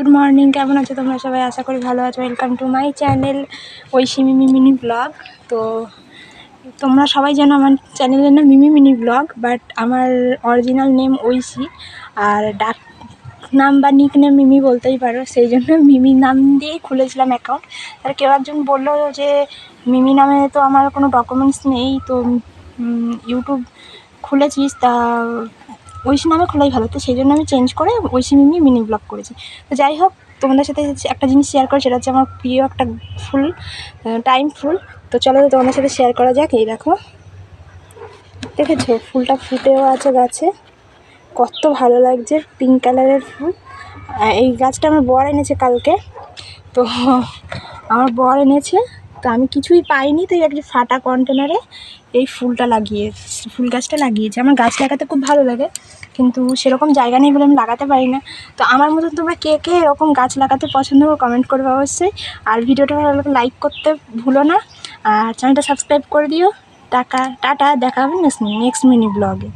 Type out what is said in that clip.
Good morning, কেমন আছো তোমরা সবাই? আশা করি ভালো আছো। Welcome to my channel Oishi Mimi mini blog. তো তোমরা সবাই জানো আমার চ্যানেলের নাম মিমি মিনি ব্লগ, বাট আমার অরিজিনাল নেম ঐশী, আর ডাক নাম বা নিক নেম মিমি বলতেই পারো। সেই জন্য মিমি নাম দিয়েই খুলেছিলাম অ্যাকাউন্ট। আর কেউ একজন বললো যে মিমি নামে তো আমার কোনো ডকুমেন্টস নেই, তো ইউটিউব খুলেছিস, তা ঐশী নামে খোলাই ভালো। তো সেই জন্য আমি চেঞ্জ করে ঐশী মিমি মিনি ব্লগ করেছি। তো যাই হোক, তোমাদের সাথে একটা জিনিস শেয়ার করে, সেটা হচ্ছে আমার প্রিয় একটা ফুল, টাইম ফুল। তো চলো তোমাদের সাথে শেয়ার করা যাক। এই দেখো, দেখেছো ফুলটা ফুটেও আছে গাছে, কত ভালো লাগছে, পিঙ্ক কালারের ফুল। এই গাছটা আমার বর এনেছে কালকে। তো আমার বর এনেছে, তো আমি কিছুই পাইনি, তো একটা ফাটা কন্টেনারে এই ফুল গাছটা লাগিয়েছে। আমার গাছ লাগাতে খুব ভালো লাগে, কিন্তু সেরকম জায়গা নেই বলে আমি লাগাতে পারি না। তো আমার মতন তোমরা কে কে এরকম গাছ লাগাতে পছন্দ করো কমেন্ট করবে অবশ্যই। আর ভিডিওটা ভালো লাগলে লাইক করতে ভুলো না, আর চ্যানেলটা সাবস্ক্রাইব করে দিও। টাটা, দেখা হবে নেক্সট মিনি ব্লগে।